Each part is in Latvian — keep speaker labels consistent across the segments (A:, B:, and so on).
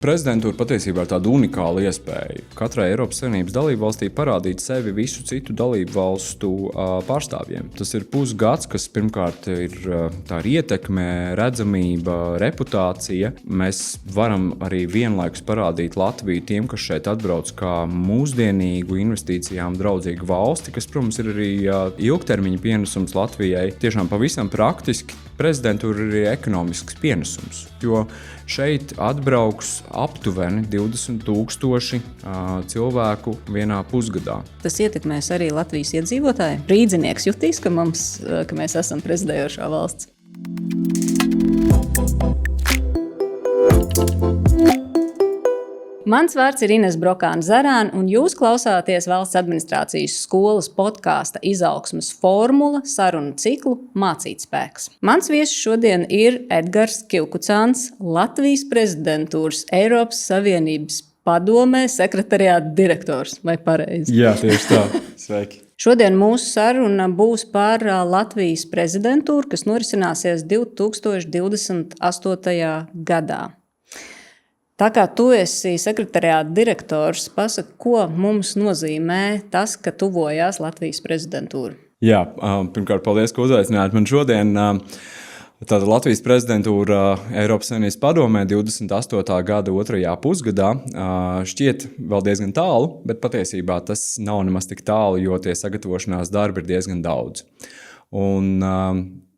A: Prezidentūra patiesībā ir tāda unikāla iespēja katrai Eiropas Savienības dalībvalstī parādīt sevi visu citu dalībvalstu pārstāvjiem. Tas ir pusgads, kas pirmkārt ir ietekme, redzamība, reputācija. Mēs varam arī vienlaikus parādīt Latviju tiem, kas šeit atbrauc kā mūsdienīgu investīcijām draudzīgu valsti, kas, protams, ir arī ilgtermiņa pienesums Latvijai. Tiešām pavisam praktiski prezidentūra ir ekonomisks pienesums, jo šeit atbrauks aptuveni 20,000 cilvēku vienā pusgadā.
B: Tas ietekmēs arī Latvijas iedzīvotāji. Rīdzinieks jutīs, ka mēs esam prezidējošā valsts. Mans vārds ir Ines Brokāne-Zarāne, un jūs klausāties Valsts administrācijas skolas podkāsta Izaugsmes formula sarunu ciklu Mācītspēks. Mans viesis šodien ir Edgars Kivkucāns, Latvijas prezidentūras Eiropas Savienības padomē sekretariāta direktors. Vai pareizi?
A: Jā, tieši tā. Sveiki!
B: Šodien mūsu saruna būs par Latvijas prezidentūru, kas norisināsies 2028. gadā. Tā kā tu esi sekretariāta direktors, pasaki, ko mums nozīmē tas, ka tuvojās Latvijas prezidentūra?
A: Jā, pirmkārt, paldies, ka uzaicinājāt man šodien. Tātad Latvijas prezidentūra Eiropas Savienības padomē 28. gada otrajā pusgadā šķiet vēl diezgan tālu, bet patiesībā tas nav nemaz tik tālu, jo tie sagatavošanās darbi ir diezgan daudz. Un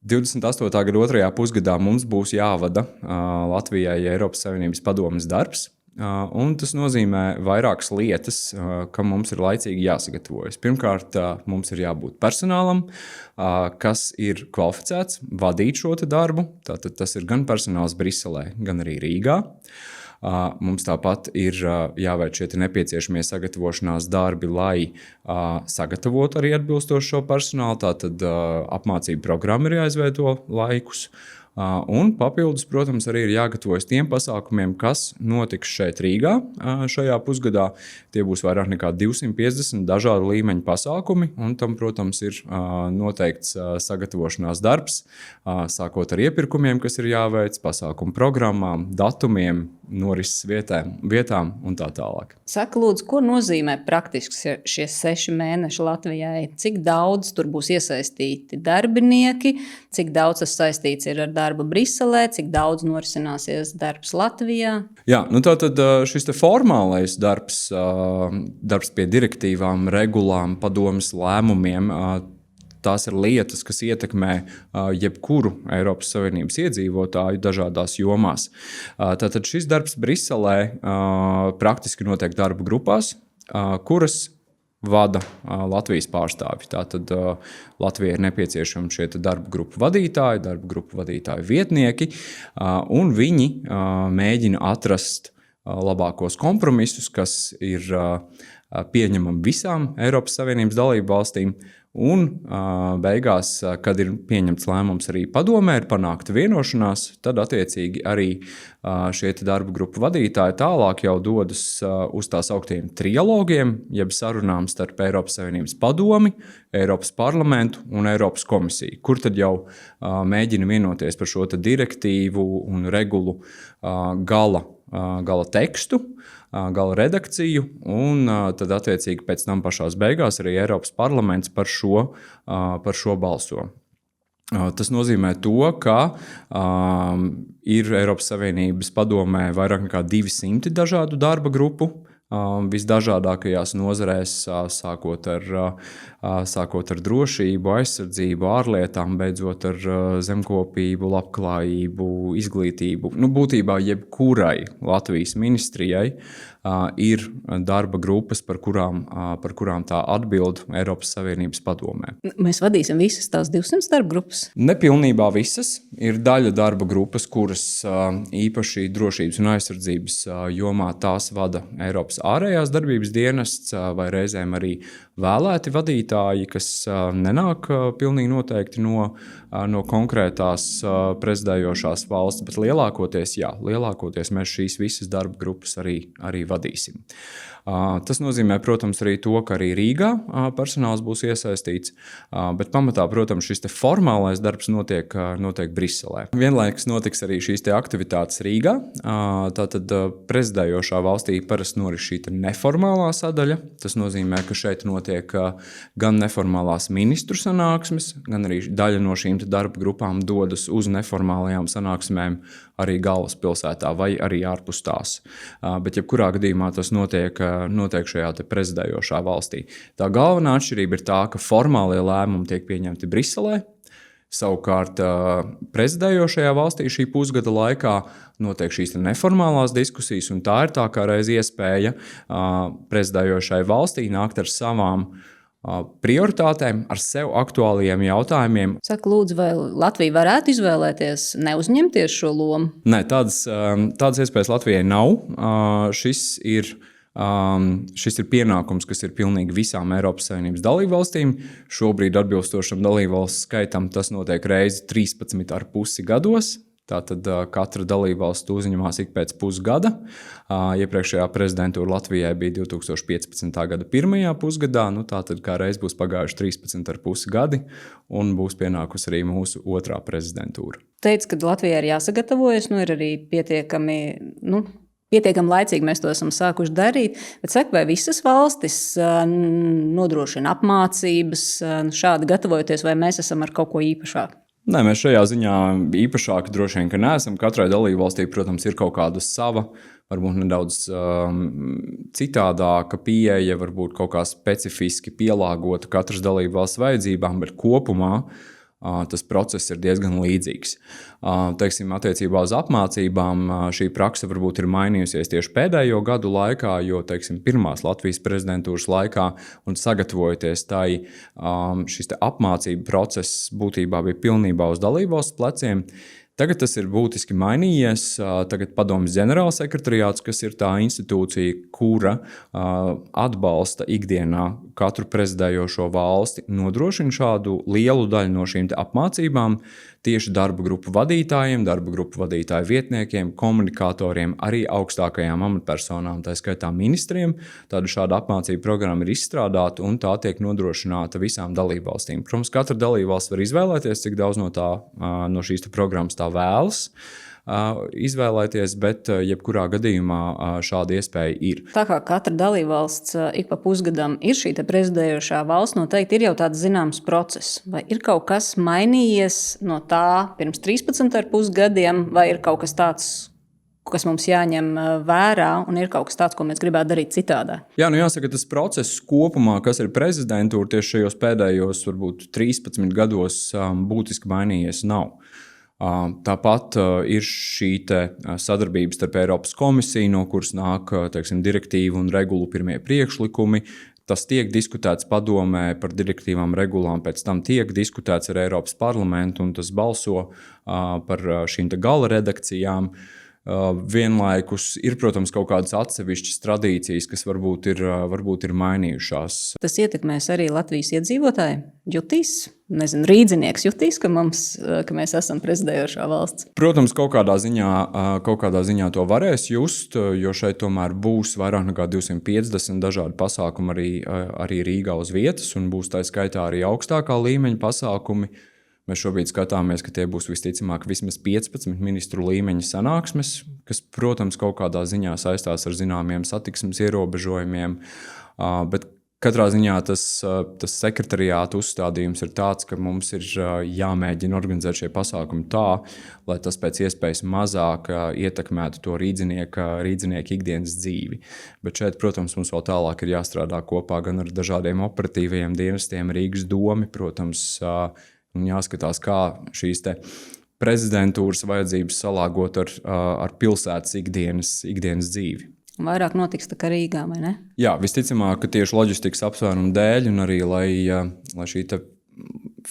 A: 28. gada otrajā pusgadā mums būs jāvada Latvijai Eiropas Savienības padomes darbs, un tas nozīmē vairākas lietas, kam mums ir laicīgi jāsagatavojas. Pirmkārt, mums ir jābūt personālam, kas ir kvalificēts vadīt šo darbu. Tātad tas ir gan personāls Briselē, gan arī Rīgā. Mums tāpat ir jāveic šie nepieciešamie sagatavošanās darbi, lai sagatavotu arī atbilstoši šo personālu. Tātad apmācību programma ir jāizveido laikus. Un papildus, protams, arī ir jāgatavojas tiem pasākumiem, kas notiks šeit Rīgā šajā pusgadā. Tie būs vairāk nekā 250 dažādu līmeņu pasākumi, un tam, protams, ir noteikts sagatavošanās darbs, sākot ar iepirkumiem, kas ir jāveic, pasākumu programmām, datumiem, norises vietām un tā tālāk.
B: Saka, lūdzu, ko nozīmē praktiski šie 6 mēneši Latvijai? Cik daudz tur būs iesaistīti darbinieki, cik daudz tas saistīts ir ar darbu Briselē, cik daudz norisināsies darbs Latvijā? Jā,
A: tātad šis formālais darbs pie direktīvām, regulām, padomes lēmumiem, tās ir lietas, kas ietekmē jebkuru Eiropas Savienības iedzīvotāju dažādās jomās. Tātad šis darbs Briselē praktiski notiek darba grupās, kuras vada Latvijas pārstāvji. Tātad Latvijai ir nepieciešami šie darba grupu vadītāji vietnieki, un viņi mēģina atrast labākos kompromisus, kas ir pieņemami visām Eiropas Savienības dalību valstīm. Un beigās, kad ir pieņemts lēmums arī padomē, ir panākta vienošanās, tad attiecīgi arī šie darba grupu vadītāji tālāk jau dodas uz tās augtiem trialogiem, jeb sarunām starp Eiropas Savienības padomi, Eiropas parlamentu un Eiropas komisiju, kur tad jau mēģina vienoties par šo direktīvu un regulu gala tekstu, gala redakciju, un tad attiecīgi pēc tam pašās beigās arī Eiropas parlaments par šo balso. Tas nozīmē to, ka ir Eiropas Savienības padomē vairāk nekā 200 dažādu darba grupu, visdažādākajās nozarēs, sākot ar drošību, aizsardzību, ārlietām, beidzot ar zemkopību, labklājību, izglītību. Būtībā jebkurai Latvijas ministrijai ir darba grupas, par kurām tā atbild Eiropas Savienības padomē.
B: Mēs vadīsim visas tās 200 darba grupas?
A: Nepilnībā visas. Ir daļa darba grupas, kuras īpaši drošības un aizsardzības jomā tās vada Eiropas ārējās darbības dienests vai reizēm arī vēlēti vadītāji, kas nenāk pilnīgi noteikti no konkrētās prezidējošās valsts, bet lielākoties mēs šīs visas darba grupas arī vadīsim. Tas nozīmē, protams, arī to, ka arī Rīgā personāls būs iesaistīts, bet pamatā, protams, šis formālais darbs notiek Briselē. Vienlaikus notiks arī šīs aktivitātes Rīgā. Tātad prezidējošā valstī parasti noris šī neformālā sadaļa. Tas nozīmē, ka šeit notiek gan neformālās ministru sanāksmes, gan arī daļa no šīm darba grupām dodas uz neformālajām sanāksmēm arī galvaspilsētā vai arī ārpus tās. Bet jebkurā gadījumā tas notiek šajā prezidējošā valstī. Tā galvenā atšķirība ir tā, ka formālie lēmumi tiek pieņemti Briselē. Savukārt prezidējošajā valstī šī pusgada laikā notiek šīs neformālās diskusijas, un tā ir tā kā reiz iespēja prezidējošai valstī nākt ar savām prioritātēm, ar sev aktuāliem jautājumiem.
B: Saka, lūdzu, vai Latvija varētu izvēlēties neuzņemties šo lomu?
A: Nē, tādas iespējas Latvijai nav. Šis ir pienākums, kas ir pilnīgi visām Eiropas Savienības dalībvalstīm. Šobrīd atbilstošam dalībvalstu skaitam tas notiek reizi 13,5 gados. Tātad katra dalībvalsts uzņemās ik pēc pusgada. Iepriekšējā prezidentūra Latvijai bija 2015. gada pirmajā pusgadā. Tātad kā reiz būs pagājuši 13,5 gadi un būs pienākusi arī mūsu otrā prezidentūra.
B: Teic, ka Latvijai ir jāsagatavojas, ir arī pietiekami laicīgi mēs to esam sākuši darīt. Bet saka, vai visas valstis nodrošina apmācības šādi gatavojoties, vai mēs esam ar kaut ko īpašāku?
A: Nē, mēs šajā ziņā īpašāki droši vien, ka neesam. Katrai dalībvalstī, protams, ir kaut kāda sava, varbūt nedaudz citādāka pieeja, varbūt kaut kā specifiski pielāgota katras dalībvalsts vajadzībām, bet kopumā tas process ir diezgan līdzīgs. Teiksim, attiecībā uz apmācībām šī praksa varbūt ir mainījusies tieši pēdējo gadu laikā, jo teiksim, pirmās Latvijas prezidentūras laikā un sagatavojoties tai, šis apmācību process būtībā bija pilnībā uz dalībvalstu pleciem. Tagad tas ir būtiski mainījies. Tagad Padomjas ģenerālsekretariāts, kas ir tā institūcija, kura atbalsta ikdienā katru prezidējošo valsti, nodrošina šādu lielu daļu no šīm apmācībām tieši darba grupu vadītājiem, darba grupu vadītāju vietniekiem, komunikatoriem, arī augstākajām amatpersonām, tā skaitā ministriem. Šāda apmācība programma ir izstrādāta un tā tiek nodrošināta visām dalībvalstīm. Protams, katra dalībvalsts var izvēlēties, cik daudz no šīs programmas tā vēlas izvēlēties, bet jebkurā gadījumā šāda iespēja ir.
B: Tā kā katra dalībvalsts ik pa pusgadam ir šī prezidējošā valsts, noteikti ir jau tāds zināms process. Vai ir kaut kas mainījies no tā pirms 13,5 gadiem, vai ir kaut kas tāds, kas mums jāņem vērā, un ir kaut kas tāds, ko mēs gribētu darīt citādāk?
A: Jā, jāsaka, tas process kopumā, kas ir prezidentūra, tieši šajos pēdējos, varbūt 13 gados būtiski mainījies nav. Tāpat ir šī sadarbības starp Eiropas komisiju, no kuras nāk direktīva un regulu pirmie priekšlikumi. Tas tiek diskutēts padomē par direktīvām, regulām, pēc tam tiek diskutēts ar Eiropas parlamentu, un tas balso par šīm gala redakcijām. Vienlaikus ir, protams, kaut kādas atsevišķas tradīcijas, kas varbūt ir mainījušās.
B: Tas ietekmēs arī Latvijas iedzīvotāji? Jutīs? Rīdzinieks jutīs, ka mēs esam prezidējošā valsts?
A: Protams, kaut kādā ziņā to varēs just, jo šeit tomēr būs vairāk nekā 250 dažādi pasākumi arī Rīgā uz vietas, un būs tā skaitā arī augstākā līmeņa pasākumi. Mēs šobrīd skatāmies, ka tie būs visticamāk vismaz 15 ministru līmeņa sanāksmes, kas, protams, kaut kādā ziņā saistās ar zināmiem satiksmes ierobežojumiem, bet katrā ziņā tas sekretariāta uzstādījums ir tāds, ka mums ir jāmēģina organizēt šie pasākumi tā, lai tas pēc iespējas mazāk ietekmētu to rīdzinieku ikdienas dzīvi. Bet šeit, protams, mums vēl tālāk ir jāstrādā kopā gan ar dažādiem operatīvajiem dienestiem, Rīgas domi, protams, un jāskatās, kā šīs prezidentūras vajadzības salāgot ar pilsētas ikdienas dzīvi.
B: Vairāk notiks tā kā Rīgā, vai ne?
A: Jā, visticamāk, ka tieši loģistikas apsvērumu dēļ un arī, lai šī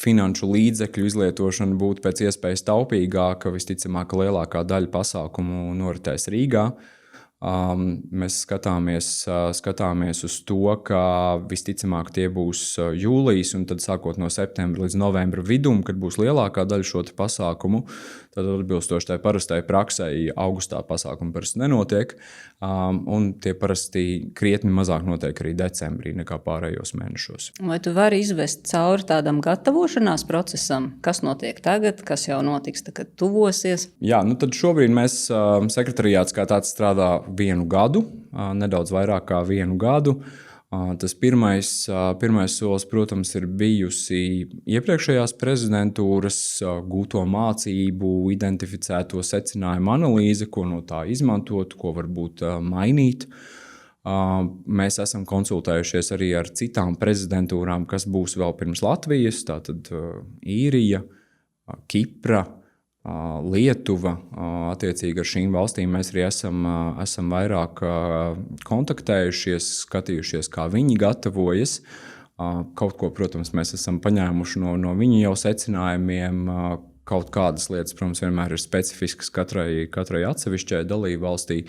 A: finanšu līdzekļu izlietošana būtu pēc iespējas taupīgāka, visticamāk, ka lielākā daļa pasākumu noritēs Rīgā. Mēs skatāmies uz to, ka visticamāk tie būs jūlijas, un tad sākot no septembra līdz novembra vidum, kad būs lielākā daļa šo pasākumu. Tad atbilstoši tai parastai praksei augustā pasākumi parasti nenotiek, un tie parasti krietni mazāk notiek arī decembrī nekā pārējos mēnešos.
B: Vai tu vari izvest cauri tādam gatavošanās procesam, kas notiek tagad, kas jau notiks, kad tuvosies?
A: Jā, tad šobrīd mēs sekretariāts kā tāds strādā 1 gadu, nedaudz vairāk kā 1 gadu. Tas pirmais solis, protams, ir bijusi iepriekšējās prezidentūras gūto mācību, identificēto secinājumu analīze, ko no tā izmantot, ko varbūt mainīt. Mēs esam konsultējušies arī ar citām prezidentūrām, kas būs vēl pirms Latvijas, tātad Īrija, Kipra, Lietuva. Attiecīgi ar šīm valstīm mēs arī esam vairāk kontaktējušies, skatījušies, kā viņi gatavojas. Kaut ko, protams, mēs esam paņēmuši no viņu jau secinājumiem. Kaut kādas lietas, protams, vienmēr ir specifiskas katrai atsevišķai dalību valstī.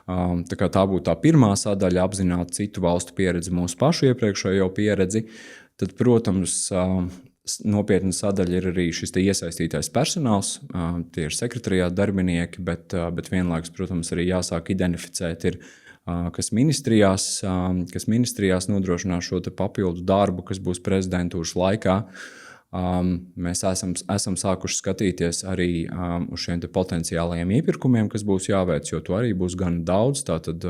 A: Tā būtu tā pirmā sadaļa, apzināt citu valstu pieredzi, mūsu pašu iepriekšējo pieredzi. Tad, protams, nopietna sadaļa ir arī šis iesaistītais personāls. Tie ir sekretariāta darbinieki, bet vienlaikus, protams, arī jāsāk identificēt, kas ministrijās nodrošinās šo papildu darbu, kas būs prezidentūras laikā. Mēs esam sākuši skatīties arī uz šiem potenciālajiem iepirkumiem, kas būs jāveic, jo to arī būs gan daudz. Tātad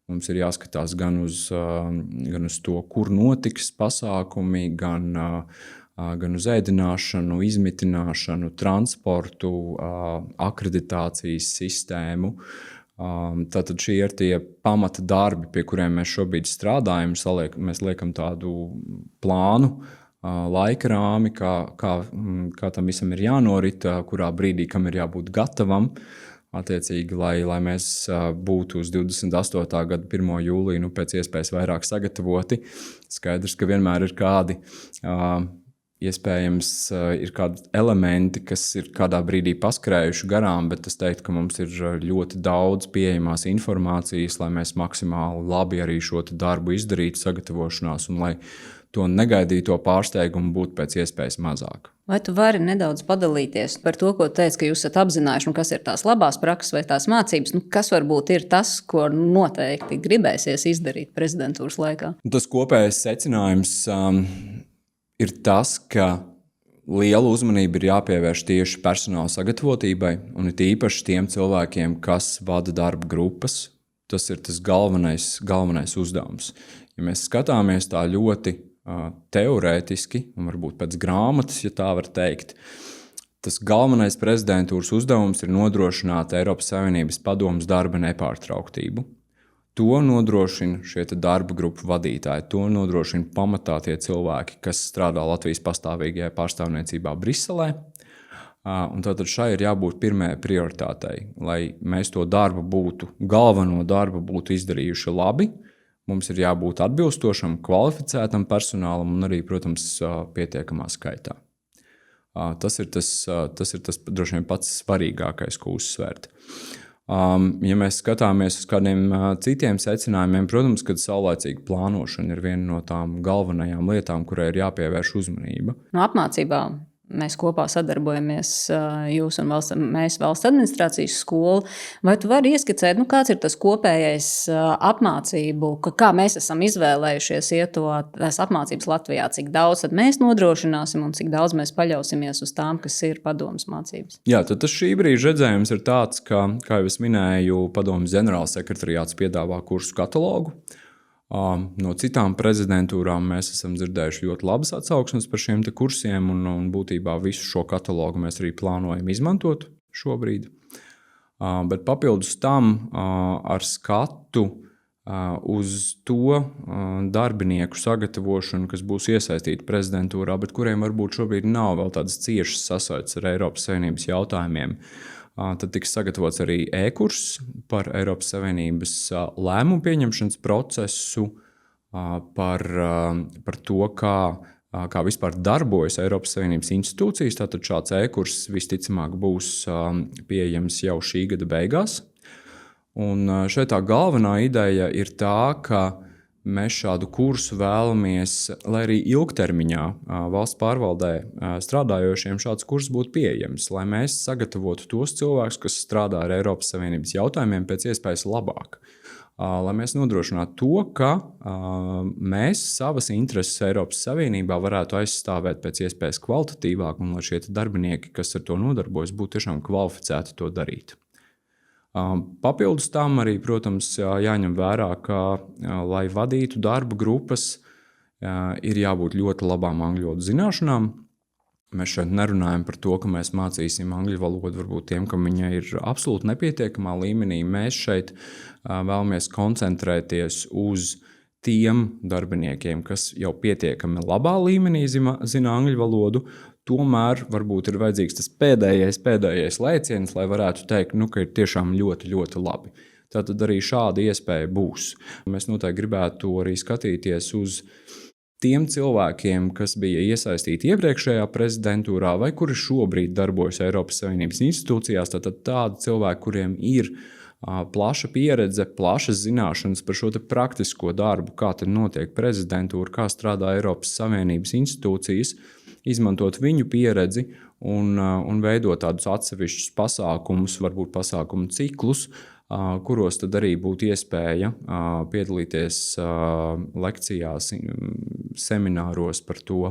A: mums ir jāskatās gan uz to, kur notiks pasākumi, gan uz ēdināšanu, izmitināšanu, transportu, akreditācijas sistēmu. Tātad šie ir tie pamata darbi, pie kuriem mēs šobrīd strādājam. Mēs liekam tādu plānu, laika rāmi, kā tam visam ir jānorit, kurā brīdī kam ir jābūt gatavam. Attiecīgi, lai mēs būtu uz 28. gada 1. jūliju pēc iespējas vairāk sagatavoti. Skaidrs, ka vienmēr ir kādi iespējams ir kādi elementi, kas ir kādā brīdī paskrējuši garām, bet es teiktu, ka mums ir ļoti daudz pieejamās informācijas, lai mēs maksimāli labi arī šo darbu izdarītu sagatavošanās un lai to negaidīto pārsteigumu būtu pēc iespējas mazāk.
B: Vai tu vari nedaudz padalīties par to, ko teici, ka jūs esat apzinājuši, kas ir tās labās prakses vai tās mācības? Kas varbūt ir tas, ko noteikti gribēsies izdarīt prezidentūras laikā?
A: Tas kopējais secinājums ir tas, ka liela uzmanība ir jāpievērš tieši personāla sagatavotībai un it īpaši tiem cilvēkiem, kas vada darba grupas. Tas ir tas galvenais uzdevums. Ja mēs skatāmies tā ļoti teorētiski un varbūt pēc grāmatas, ja tā var teikt, tas galvenais prezidentūras uzdevums ir nodrošināt Eiropas Savienības padomes darba nepārtrauktību. To nodrošina šie darba grupu vadītāji, to nodrošina pamatā tie cilvēki, kas strādā Latvijas pastāvīgajā pārstāvniecībā Briselē. Un tātad šai ir jābūt pirmajai prioritātei, lai mēs to galveno darbu būtu izdarījuši labi. Mums ir jābūt atbilstošam, kvalificētam personālam un arī, protams, pietiekamā skaitā. Tas ir tas droši vien pats svarīgākais, ko uzsvērt. Ja mēs skatāmies uz kādiem citiem secinājumiem, protams, ka saulaicīga plānošana ir viena no tām galvenajām lietām, kurai ir jāpievērš uzmanība.
B: No apmācībām mēs kopā sadarbojamies, jūs un mēs valsts administrācijas skolu. Vai tu vari ieskicēt, kāds ir tas kopējais apmācību, kā mēs esam izvēlējušies iet tās apmācības Latvijā, cik daudz tad mēs nodrošināsim un cik daudz mēs paļausimies uz tām, kas ir padomes mācības?
A: Jā, tad tas šī brīža redzējums ir tāds, ka, kā jau es minēju, padomes ģenerālsekretariāts piedāvā kursu katalogu. No citām prezidentūrām mēs esam dzirdējuši ļoti labas atsauksmes par šiem kursiem, un būtībā visu šo katalogu mēs arī plānojam izmantot šobrīd. Bet papildus tam ar skatu uz to darbinieku sagatavošanu, kas būs iesaistīti prezidentūrā, bet kuriem varbūt šobrīd nav vēl tādas ciešas sasaites ar Eiropas Savienības jautājumiem. Tad tiks sagatavots arī e-kurs par Eiropas Savienības lēmumu pieņemšanas procesu, par to, kā vispār darbojas Eiropas Savienības institūcijas. Tātad šāds e-kurs visticamāk būs pieejams jau šī gada beigās. Un šeit tā galvenā ideja ir tā, ka mēs šādu kursu vēlamies, lai arī ilgtermiņā valsts pārvaldē strādājošiem šāds kurs būtu pieejams, lai mēs sagatavotu tos cilvēkus, kas strādā ar Eiropas Savienības jautājumiem pēc iespējas labāk. Lai mēs nodrošinātu to, ka mēs savas intereses Eiropas Savienībā varētu aizstāvēt pēc iespējas kvalitatīvāk, un lai šie darbinieki, kas ar to nodarbojas, būtu tiešām kvalificēti to darīt. Papildus tam arī, protams, jāņem vērā, ka, lai vadītu darba grupas, ir jābūt ļoti labām angļu valodas zināšanām. Mēs šeit nerunājam par to, ka mēs mācīsim angļu valodu varbūt tiem, kam viņa ir absolūti nepietiekamā līmenī. Mēs šeit vēlamies koncentrēties uz tiem darbiniekiem, kas jau pietiekami labā līmenī zina angļu valodu. Tomēr varbūt ir vajadzīgs tas pēdējais lēciens, lai varētu teikt, ka ir tiešām ļoti, ļoti labi. Tātad arī šāda iespēja būs. Mēs noteikti gribētu arī skatīties uz tiem cilvēkiem, kas bija iesaistīti iepriekšējā prezidentūrā vai kuri šobrīd darbojas Eiropas Savienības institūcijās, tātad tādi cilvēki, kuriem ir plaša pieredze, plašas zināšanas par šo praktisko darbu, kā tad notiek prezidentūra, kā strādā Eiropas Savienības institūcijas, izmantot viņu pieredzi un veidot tādus atsevišķus pasākumus, varbūt pasākumu ciklus, kuros tad arī būtu iespēja piedalīties lekcijās, semināros par to,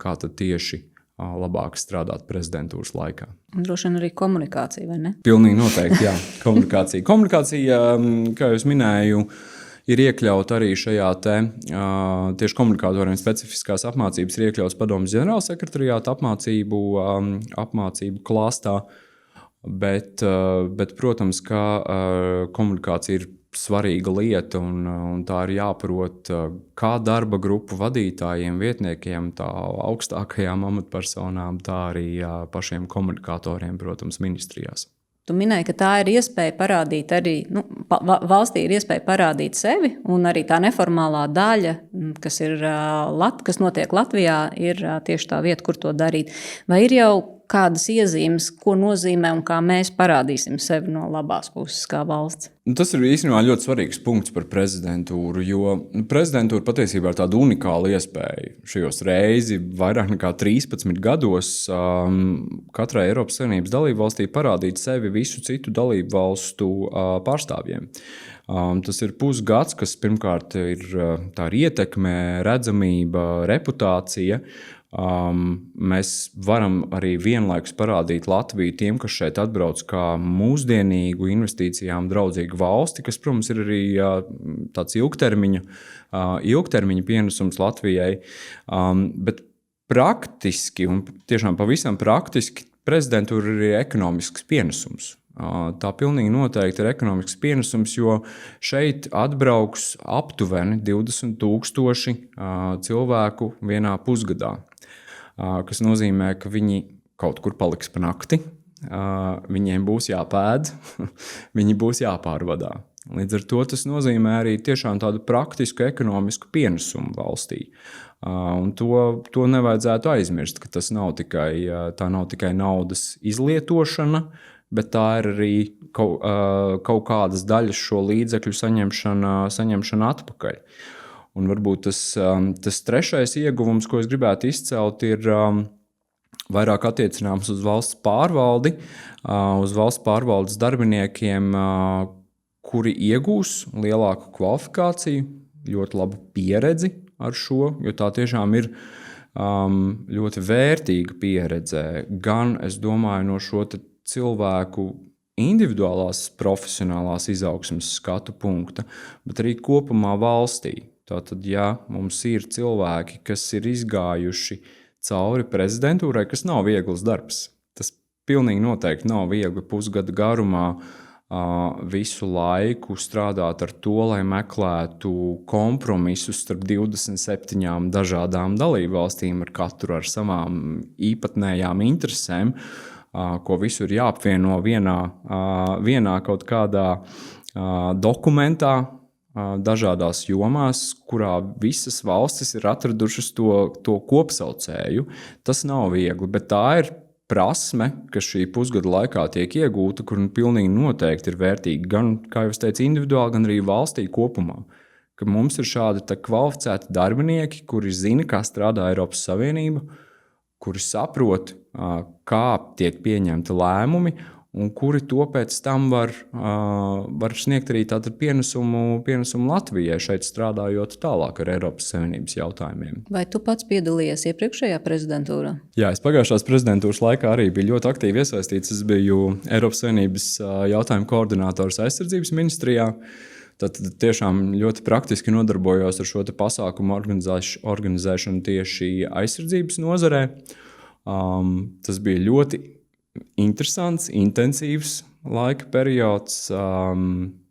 A: kā tad tieši labāk strādāt prezidentūras laikā.
B: Un droši vien arī komunikācija, vai ne?
A: Pilnīgi noteikti, jā. Komunikācija. Komunikācija, kā jau es minēju, ir iekļauta arī šajā tieši komunikatoriem specifiskās apmācības, ir iekļauts Padomes ģenerālsekretariāta apmācību klāstā, bet, protams, ka komunikācija ir svarīga lieta un tā ir jāprot kā darba grupu vadītājiem, vietniekiem, tā augstākajām amatpersonām, tā arī pašiem komunikatoriem, protams, ministrijās.
B: Tu minēji, ka tā ir iespēja parādīt arī, valstī ir iespēja parādīt sevi, un arī tā neformālā daļa, kas notiek Latvijā, ir tieši tā vieta, kur to darīt. Vai ir jau kādas iezīmes, ko nozīmē un kā mēs parādīsim sevi no labās puses kā valsts?
A: Tas ir īstenībā ļoti svarīgs punkts par prezidentūru, jo prezidentūra patiesībā ir tāda unikāla iespēja. Šajos reizi vairāk nekā 13 gados katrai Eiropas Savienības dalībvalstī parādīt sevi visu citu dalībvalstu pārstāvjiem. Tas ir pusgads, kas pirmkārt ir tā ietekme, redzamība, reputācija. Mēs varam arī vienlaikus parādīt Latviju tiem, kas šeit atbrauc kā mūsdienīgu investīcijām draudzīgu valsti, kas, protams, ir arī tāds ilgtermiņa pienesums Latvijai. Bet praktiski, un tiešām pavisam praktiski, prezidentūra ir ekonomisks pienesums. Tā pilnīgi noteikti ir ekonomisks pienesums, jo šeit atbrauks aptuveni 20,000 cilvēku vienā pusgadā. Kas nozīmē, ka viņi kaut kur paliks pa nakti, viņiem būs jāpēd, viņi būs jāpārvadā. Līdz ar to tas nozīmē arī tiešām tādu praktisku ekonomisku pienesumu valstī. Un to nevajadzētu aizmirst, ka tā nav tikai naudas izlietošana, bet tā ir arī kaut kādas daļas šo līdzekļu saņemšana atpakaļ. Un varbūt tas trešais ieguvums, ko es gribētu izcelt, ir vairāk attiecināms uz valsts pārvaldi, uz valsts pārvaldes darbiniekiem, kuri iegūs lielāku kvalifikāciju, ļoti labu pieredzi ar šo, jo tā tiešām ir ļoti vērtīga pieredze. Gan, es domāju, no šo cilvēku individuālās profesionālās izaugsmes skatu punkta, bet arī kopumā valstī. Tātad, ja mums ir cilvēki, kas ir izgājuši cauri prezidentūrai, kas nav viegls darbs, tas pilnīgi noteikti nav viegli pusgada garumā visu laiku strādāt ar to, lai meklētu kompromisus starp 27 dažādām dalībvalstīm, ar katru ar savām īpatnējām interesēm, ko visu ir jāapvieno vienā kaut kādā dokumentā, dažādās jomās, kurā visas valstis ir atradušas to kopsaucēju. Tas nav viegli, bet tā ir prasme, kas šī pusgada laikā tiek iegūta, kur pilnīgi noteikti ir vērtīga gan, kā jau es teicu, individuāli, gan arī valstī kopumā. Ka mums ir šādi kvalificēti darbinieki, kuri zina, kā strādā Eiropas Savienība, kuri saprot, kā tiek pieņemti lēmumi, un kuri to pēc tam var sniegt arī tātad pienesumu Latvijai šeit strādājot tālāk ar Eiropas Savienības jautājumiem.
B: Vai tu pats piedalījies iepriekšējā prezidentūrā?
A: Jā, es pagājušās prezidentūras laikā arī biju ļoti aktīvi iesaistīts. Es biju Eiropas Savienības jautājumu koordinators aizsardzības ministrijā. Tad tiešām ļoti praktiski nodarbojos ar šo pasākumu organizēšanu tieši aizsardzības nozarē. Tas bija ļoti interesants, intensīvs laika periods,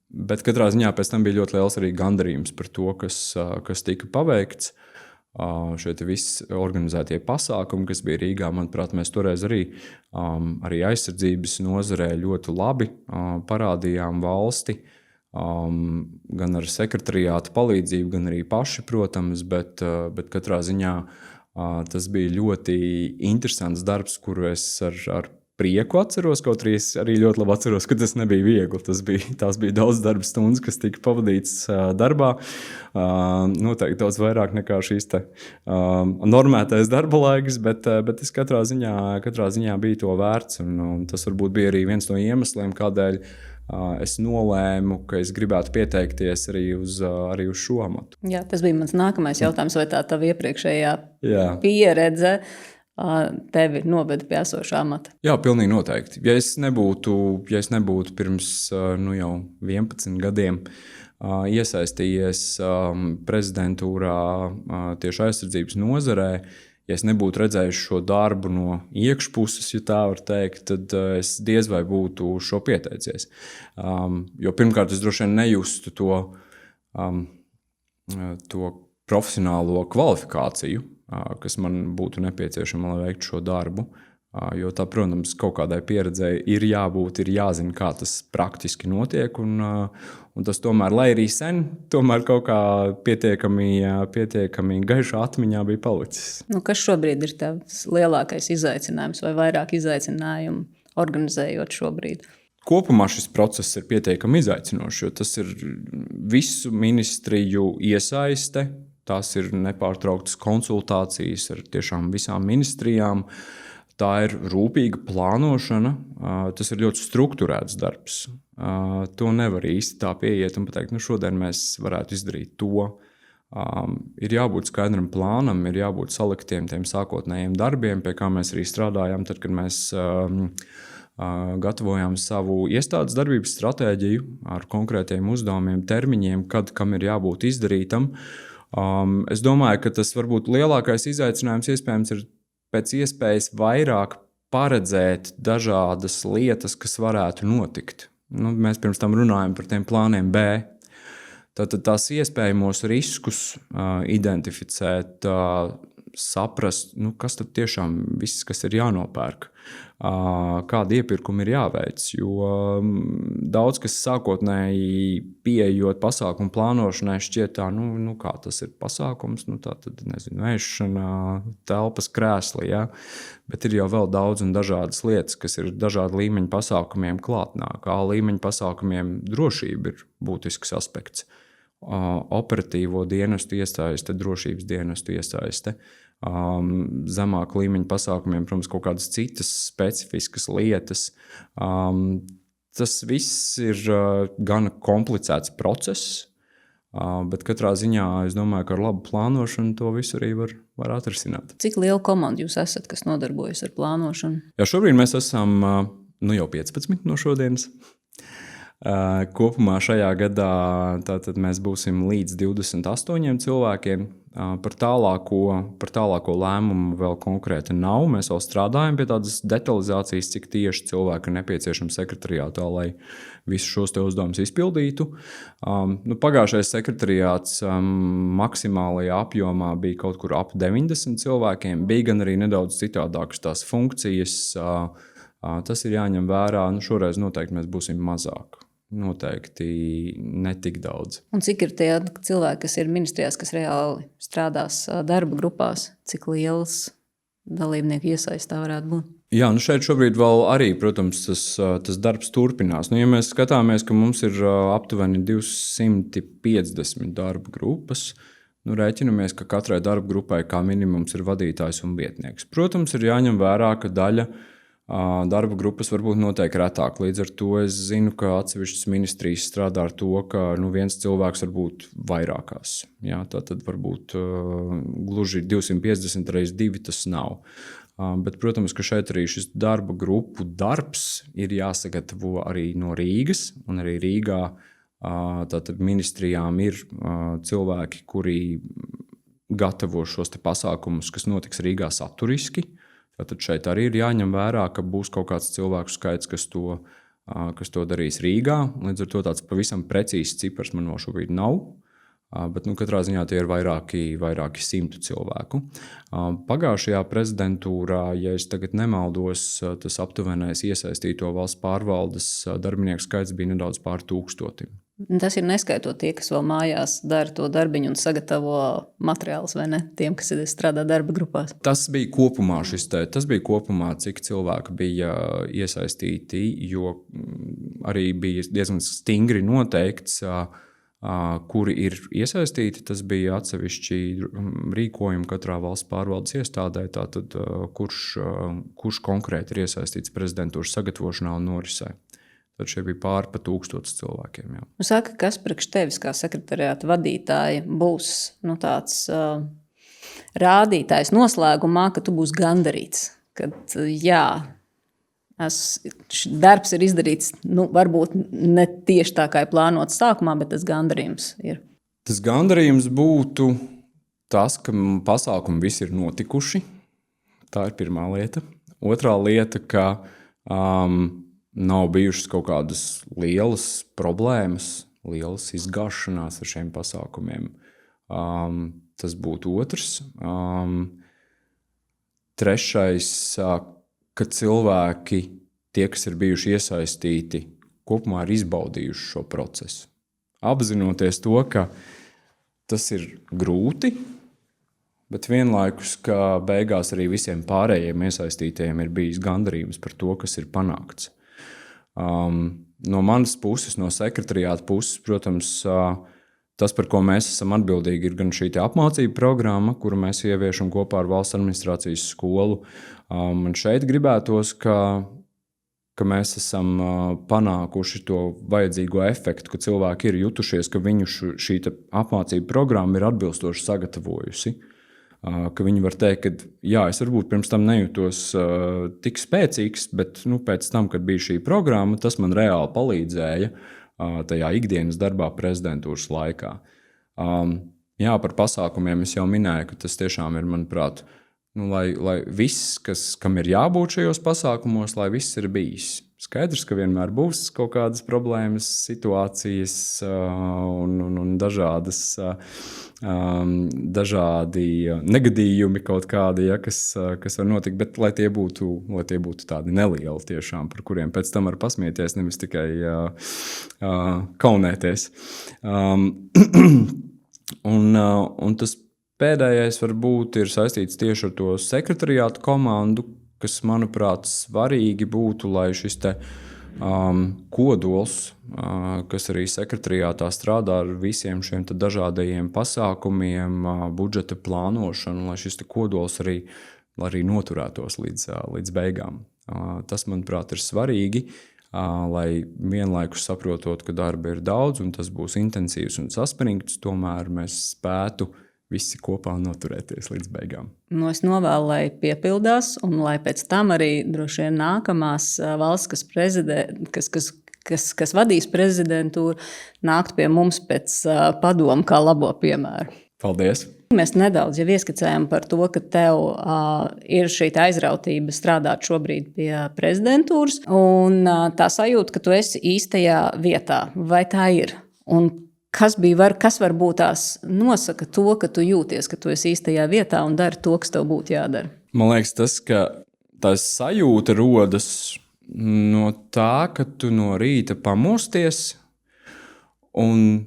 A: bet katrā ziņā pēc tam bija ļoti liels arī gandarījums par to, kas tika paveikts. Šie visi organizētie pasākumi, kas bija Rīgā, manuprāt, mēs toreiz arī aizsardzības nozarē ļoti labi parādījām valsti, gan ar sekretariāta palīdzību, gan arī paši, protams, bet katrā ziņā tas bija ļoti interesants darbs, kuru es ar prieku atceros, kaut arī ļoti labi atceros, ka tas nebija viegli. Tās bija daudz darba stundas, kas tika pavadīts darbā. Noteikti daudz vairāk nekā šīs normētais darba laiks, bet es katrā ziņā bija to vērts. Un tas varbūt bija arī viens no iemesliem, kādēļ es nolēmu, ka es gribētu pieteikties arī uz šo amatu.
B: Jā, tas bija mans nākamais jautājums, vai tā tava iepriekšējā pieredze tevi noveda pie esošā amata?
A: Jā, pilnīgi noteikti. Ja es nebūtu pirms jau 11 gadiem iesaistījies prezidentūrā tieši aizsardzības nozarē, ja es nebūtu redzējis šo darbu no iekšpuses, ja tā var teikt, tad es diez vai būtu šo pieteicies. Jo pirmkārt, es droši vien nejustu to profesionālo kvalifikāciju, kas man būtu nepieciešama, lai veiktu šo darbu. Jo tā, protams, kaut kādai pieredzei ir jābūt, ir jāzina, kā tas praktiski notiek. Un tas tomēr, lai arī sen, tomēr kaut kā pietiekami gaišā atmiņā bija palicis.
B: Kas šobrīd ir tavs lielākais izaicinājums vai vairāk izaicinājumu organizējot šobrīd?
A: Kopumā šis process ir pietiekami izaicinošs, jo tas ir visu ministriju iesaiste. Tās ir nepārtrauktas konsultācijas ar tiešām visām ministrijām. Tā ir rūpīga plānošana. Tas ir ļoti strukturēts darbs. To nevar īsti tā pieiet un pateikt, šodien mēs varētu izdarīt to. Ir jābūt skaidram plānam, ir jābūt saliktiem tiem sākotnējiem darbiem, pie kā mēs arī strādājām, tad, kad mēs gatavojām savu iestādes darbības stratēģiju ar konkrētiem uzdevumiem, termiņiem, kam ir jābūt izdarītam. Es domāju, ka tas varbūt lielākais izaicinājums iespējams ir pēc iespējas vairāk paredzēt dažādas lietas, kas varētu notikt. Mēs pirms tam runājam par tiem plāniem B. Tātad tās iespējamos riskus identificēt, saprast, kas tad tiešām viss, kas ir jānopērk, kādi iepirkumi ir jāveic, jo daudz, kas sākotnēji pieejot pasākumu plānošanai šķiet tā, kā tas ir pasākums, tā tad, ēšana, telpas krēsli, ja? Bet ir jau vēl daudz un dažādas lietas, kas ir dažādi līmeņa pasākumiem klātnāk. A līmeņa pasākumiem drošība ir būtisks aspekts. Operatīvo dienestu iesaiste, drošības dienestu iesaiste, zemāk līmeņa pasākumiem, protams, kaut kādas citas specifiskas lietas. Tas viss ir gan komplicēts process, bet katrā ziņā es domāju, ka ar labu plānošanu to visu arī var atrisināt.
B: Cik liela komanda jūs esat, kas nodarbojas ar plānošanu?
A: Jā, šobrīd mēs esam jau 15 no šodienas. Kopumā šajā gadā tātad mēs būsim līdz 28 cilvēkiem. Par tālāko lēmumu vēl konkrēti nav. Mēs vēl strādājam pie tādas detalizācijas, cik tieši cilvēki ir nepieciešami sekretariātā, lai visus šos te uzdevumus izpildītu. Pagājušais sekretariāts maksimālajā apjomā bija kaut kur ap 90 cilvēkiem. Bija gan arī nedaudz citādākas tās funkcijas. Tas ir jāņem vērā. Šoreiz noteikti mēs būsim mazāk. Noteikti netik daudz.
B: Un cik ir tie cilvēki, kas ir ministrijās, kas reāli strādās darba grupās? Cik liels dalībnieku iesaistā varētu būt?
A: Jā, šeit šobrīd vēl arī, protams, tas darbs turpinās. Ja mēs skatāmies, ka mums ir aptuveni 250 darba grupas, rēķinamies, ka katrai darba grupai kā minimums ir vadītājs un vietnieks. Protams, ir jāņem vērā, ka daļa darba grupas varbūt notiek retāk. Līdz ar to es zinu, ka atsevišķas ministrijas strādā ar to, ka viens cilvēks var būt vairākās. Jā, tad varbūt gluži 250 reiz 2 tas nav. Bet, protams, ka šeit arī šis darba grupu darbs ir jāsagatavo arī no Rīgas, un arī Rīgā tātad ministrijām ir cilvēki, kuri gatavo šos pasākumus, kas notiks Rīgā saturiski. Tātad šeit arī ir jāņem vērā, ka būs kaut kāds cilvēku skaits, kas to darīs Rīgā. Līdz ar to tāds pavisam precīzs cipars man vēl šobrīd nav. Bet katrā ziņā tie ir vairāki simtu cilvēku. Pagājušajā prezidentūrā, ja es tagad nemaldos, tas aptuvenais iesaistīto valsts pārvaldes darbinieku skaits bija nedaudz pār 1000.
B: Tas ir neskaitot tie, kas vēl mājās dara to darbiņu un sagatavo materiālus, vai ne? Tiem, kas strādā darba grupās.
A: Tas bija kopumā cik cilvēki bija iesaistīti, jo arī bija diezgan stingri noteikts, kuri ir iesaistīti. Tas bija atsevišķi rīkojumi katrā valsts pārvaldes iestādē, tātad kurš konkrēti ir iesaistīts prezidentūras sagatavošanā un norisē. Tad šie bija pāri pa 1000 cilvēkiem. Jā.
B: Saka, kas priekš tevis kā sekretariāta vadītāja būs tāds rādītājs noslēgumā, ka tu būsi gandarīts, kad darbs ir izdarīts, varbūt ne tieši tā, kā ir plānots sākumā, bet tas gandarījums ir.
A: Tas gandarījums būtu tas, ka pasākumi visi ir notikuši. Tā ir pirmā lieta. Otrā lieta, ka nav bijušas kaut kādas lielas problēmas, lielas izgāšanās ar šiem pasākumiem. Tas būtu otrs. Trešais, ka cilvēki, tie, kas ir bijuši iesaistīti, kopumā ir izbaudījuši šo procesu. Apzinoties to, ka tas ir grūti, bet vienlaikus, ka beigās arī visiem pārējiem iesaistītajiem ir bijis gandarījums par to, kas ir panākts. No manas puses, no sekretariāta puses, protams, tas, par ko mēs esam atbildīgi, ir gan šī apmācība programma, kuru mēs ieviešam kopā ar Valsts administrācijas skolu. Man šeit gribētos, ka mēs esam panākuši to vajadzīgo efektu, ka cilvēki ir jutušies, ka viņu šī apmācība programma ir atbilstoši sagatavojusi. Ka viņi var teikt, ka es varbūt pirms tam nejūtos tik spēcīgs, bet pēc tam, kad bija šī programma, tas man reāli palīdzēja tajā ikdienas darbā prezidentūras laikā. Par pasākumiem es jau minēju, ka tas tiešām ir, manuprāt, lai viss, kam ir jābūt šajos pasākumos, lai viss ir bijis. Skaidrs, ka vienmēr būs kaut kādas problēmas, situācijas un dažādi negadījumi kaut kādi, kas var notikt, bet lai tie būtu tādi nelieli tiešām, par kuriem pēc tam var pasmieties, nevis tikai kaunēties. Un tas pēdējais varbūt ir saistīts tieši ar to sekretariātu komandu, kas, manuprāt, svarīgi būtu, lai šis kodols, kas arī sekretariātā strādā ar visiem šiem dažādajiem pasākumiem, budžeta plānošanu, lai šis kodols arī noturētos līdz beigām. Tas, manuprāt, ir svarīgi, lai vienlaikus saprotot, ka darba ir daudz un tas būs intensīvs un saspringts, tomēr mēs spētu visi kopā noturēties līdz beigām.
B: Es novēlu, lai piepildās, un lai pēc tam arī droši vien nākamās valsts, kas vadīs prezidentūru, nākt pie mums pēc padomu kā labo piemēru.
A: Paldies!
B: Mēs nedaudz jau ieskicējām par to, ka tev ir šī aizrautība strādāt šobrīd pie prezidentūras, un tā sajūta, ka tu esi īstajā vietā. Vai tā ir? Un kas varbūt tās nosaka to, ka tu jūties, ka tu esi īstajā vietā un dari to, kas tev būtu jādara?
A: Man liekas, tā sajūta rodas no tā, ka tu no rīta pamosties un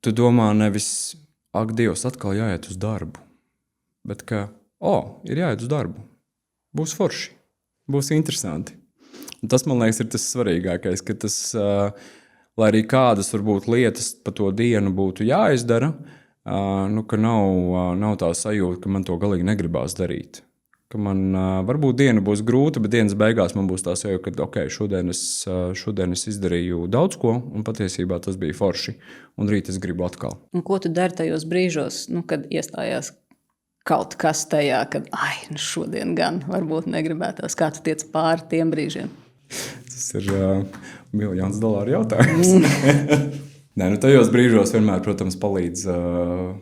A: tu domā nevis, ak, Dievs, atkal jāiet uz darbu, bet ka, ir jāiet uz darbu, būs forši. būs interesanti. Un tas, man liekas, ir tas svarīgākais, ka tas, lai arī kādas varbūt lietas pa to dienu būtu jāizdara, ka nav tā sajūta, ka man to galīgi negribās darīt. Ka man varbūt diena būs grūta, bet dienas beigās man būs tā sajūta, ka okay, šodien es izdarīju daudz ko, un patiesībā tas bija forši, un rīt es gribu atkal.
B: Un ko tu dari tajos brīžos, kad iestājās kaut kas tajā, kad šodien gan varbūt negribētos, kā tu tiec pāri tiem brīžiem?
A: Tas ir $1,000,000 jautājums. Nē, tajos brīžos vienmēr, protams, palīdz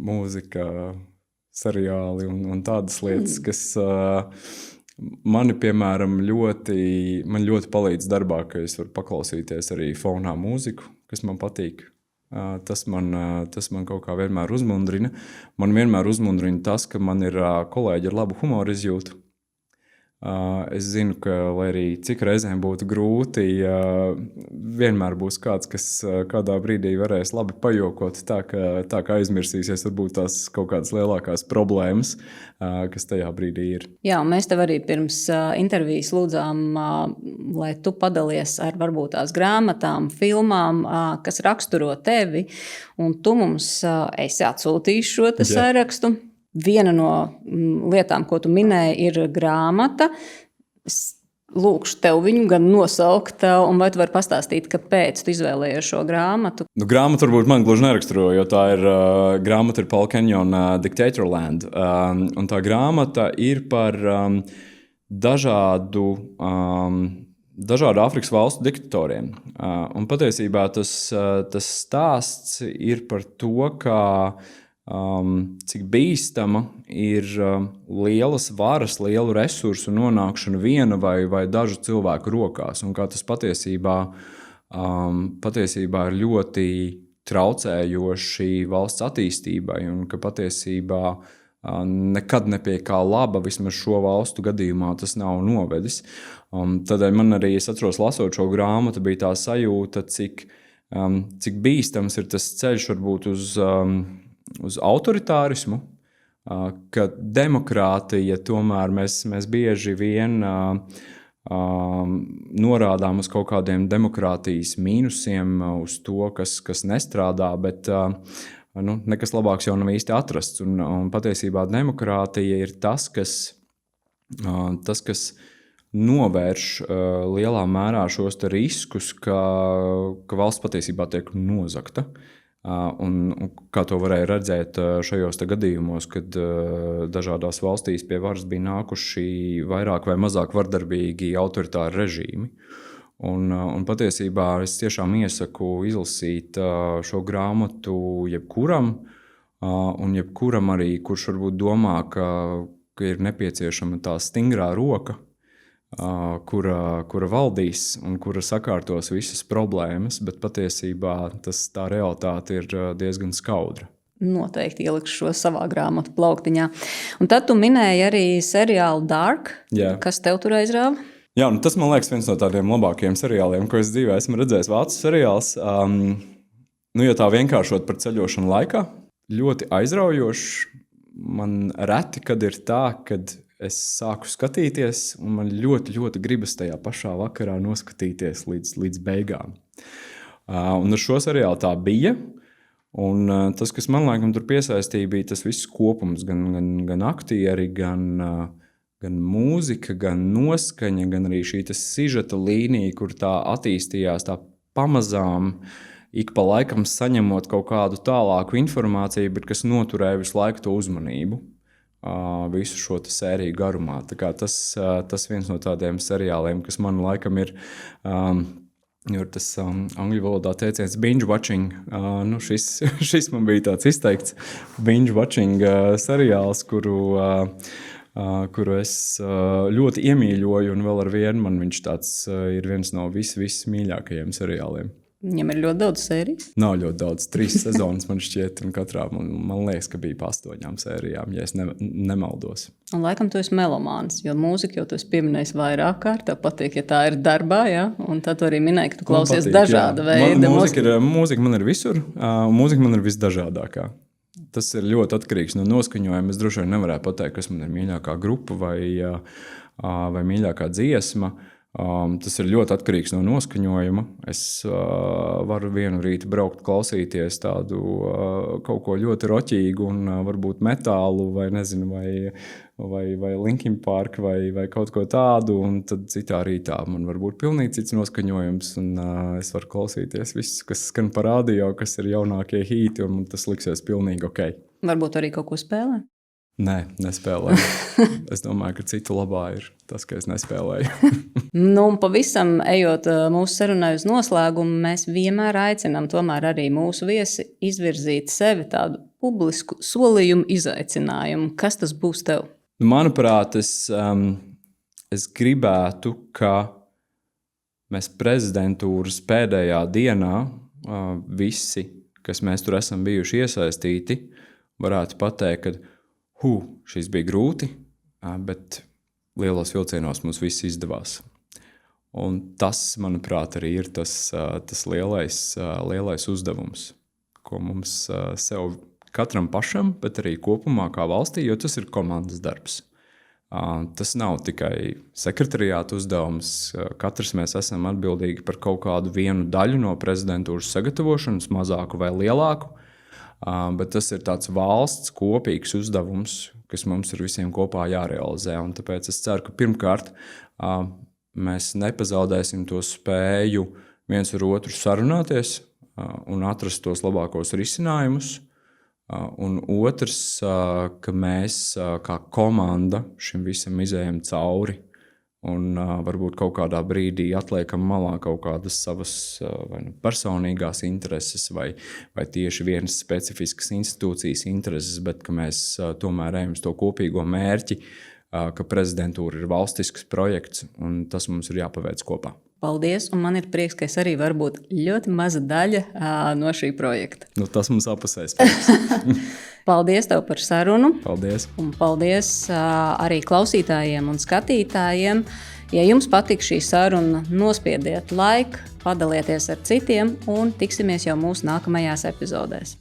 A: mūzika, seriāli un tādas lietas, kas mani, piemēram, ļoti palīdz darbā, ka es varu paklausīties arī fonā mūziku, kas man patīk. Tas man kaut kā vienmēr uzmundrina. Man vienmēr uzmundrina tas, ka man ir kolēģi ar labu humoru izjūtu. Es zinu, ka, lai arī cik reizēm būtu grūti, vienmēr būs kāds, kas kādā brīdī varēs labi pajokot, tā kā aizmirsīsies varbūt tās kaut kādas lielākās problēmas, kas tajā brīdī ir.
B: Jā, un mēs tev arī pirms intervijas lūdzām, lai tu padalies ar varbūt tās grāmatām, filmām, kas raksturo tevi, un tu mums esi atsūtījis šo sarakstu. Viena no lietām, ko tu minēji, ir grāmata. Es lūkšu tev viņu gan nosaukt, un vai tu vari pastāstīt, kāpēc tu izvēlējies šo grāmatu?
A: Grāmata varbūt man gluži neraksturo, jo tā ir grāmata ir Paul Kenyon Dictatorland. Un tā grāmata ir par dažādu Āfrikas valstu diktatoriem. Un patiesībā tas stāsts ir par to, kā cik bīstama ir lielas varas, lielu resursu nonākšana viena vai dažu cilvēku rokās, un kā tas patiesībā ir ļoti traucējoši valsts attīstībai, un ka patiesībā nekad ne pie kā laba, vismaz šo valstu gadījumā, tas nav novedis. Tādēļ man arī, es atceros, lasot šo grāmatu, bija tā sajūta, cik bīstams ir tas ceļš varbūt uz autoritārismu, ka demokrātija tomēr mēs bieži vien norādām uz kaut kādiem demokrātijas mīnusiem, uz to, kas nestrādā, bet nekas labāks jau nav īsti atrasts. Un patiesībā demokrātija ir tas, kas novērš lielā mērā šos riskus, ka valsts patiesībā tiek nozagta. Un kā to varēja redzēt šajos gadījumos, kad dažādās valstīs pie varas bija nākuši vairāk vai mazāk vardarbīgi autoritāri režīmi. Un patiesībā es tiešām iesaku izlasīt šo grāmatu jebkuram, un jebkuram arī, kurš varbūt domā, ka ir nepieciešama tā stingrā roka, kura valdīs un kura sakārtos visas problēmas, bet patiesībā tā realitāte ir diezgan skaudra.
B: Noteikti ielikšu šo savā grāmatu plauktiņā. Un tad tu minēji arī seriālu Dark, kas tev tur aizrāva?
A: Jā, tas man liekas viens no tādiem labākajiem seriāliem, ko es dzīvē esmu redzējis. Vācu seriāls, ja tā vienkāršot par ceļošanu laikā, ļoti aizraujošs. Man reti, kad ir tā, kad es sāku skatīties, un man ļoti, ļoti gribas tajā pašā vakarā noskatīties līdz beigām. Un ar šo seriālu tā bija. Un tas, kas man laikam tur piesaistīja, bija tas viss kopums, gan aktieri, gan mūzika, gan noskaņa, gan arī šī sižeta līnija, kur tā attīstījās tā pamazām, ik pa laikam saņemot kaut kādu tālāku informāciju, bet kas noturēja visu laiku to uzmanību. Visu šo sēriju garumā. Tā kā tas viens no tādiem seriāliem, kas man laikam ir tas angļu valodā teiciens binge watching. Šis man bija tāds izteikts binge watching seriāls, kuru es ļoti iemīļoju, un vēl ar vienu man viņš tāds ir viens no vismīļākajiem seriāliem.
B: Viņam ir ļoti daudz sēriju?
A: Nav ļoti daudz, 3 sezonas man šķiet, un katrā man liekas, ka bija pa 8 sērijām, ja es nemaldos.
B: Un laikam tu esi melomāns, jo mūzika jau tu esi pieminējis vairāk kārt, tev patīk, ja tā ir darbā, ja? Un tad tu arī minēji, ka tu klausies dažāda veida.
A: Mūzika man ir visur, mūzika man ir visdažādākā. Tas ir ļoti atkarīgs no noskaņojuma. Es droši vien nevarētu pateikt, kas man ir mīļākā grupa vai mīļākā dziesma. Tas ir ļoti atkarīgs no noskaņojuma. Es varu vienu rītu braukt, klausīties tādu kaut ko ļoti roķīgu, un varbūt metālu, vai nezinu, vai Linkin Park, vai kaut ko tādu. Un tad citā rītā man var būt pilnīgi cits noskaņojums, un es varu klausīties viss, kas skan pa radio, kas ir jaunākie hīti, un tas liksies pilnīgi ok.
B: Varbūt arī kaut ko spēlē?
A: Nē, nespēlēju. Es domāju, ka citu labā ir tas, ka es nespēlēju.
B: Pavisam ejot mūsu sarunai uz noslēgumu, mēs vienmēr aicinām tomēr arī mūsu viesi izvirzīt sevi tādu publisku solījumu izaicinājumu. Kas tas būs tev?
A: Manuprāt, es gribētu, ka mēs prezidentūras pēdējā dienā visi, kas mēs tur esam bijuši iesaistīti, varētu pateikt, ka šis bija grūti, bet lielos vilcienos mums viss izdevās. Un tas, manuprāt, arī ir tas lielais uzdevums, ko mums sev katram pašam, bet arī kopumā kā valstī, jo tas ir komandas darbs. Tas nav tikai sekretariāta uzdevums. Katrs mēs esam atbildīgi par kaut kādu vienu daļu no prezidentūras sagatavošanas, mazāku vai lielāku. Bet tas ir tāds valsts kopīgs uzdevums, kas mums ir visiem kopā jārealizē. Un tāpēc es ceru, ka pirmkārt mēs nepazaudēsim to spēju viens ar otru sarunāties un atrast tos labākos risinājumus. Un otrs, ka mēs kā komanda šim visam izējam cauri. Un varbūt kaut kādā brīdī atliekam malā kaut kādas savas personīgās intereses vai tieši vienas specifiskas institūcijas intereses, bet ka mēs tomēr ejam uz to kopīgo mērķi, ka prezidentūra ir valstisks projekts, un tas mums ir jāpaveic kopā.
B: Paldies, un man ir prieks, ka es arī varu būt ļoti maza daļa no šī projekta.
A: Tas mums apusēs prieks.
B: Paldies tev par sarunu.
A: Paldies.
B: Un paldies arī klausītājiem un skatītājiem. Ja jums patīk šī saruna, nospiediet laiku, padalieties ar citiem un tiksimies jau mūsu nākamajās epizodēs.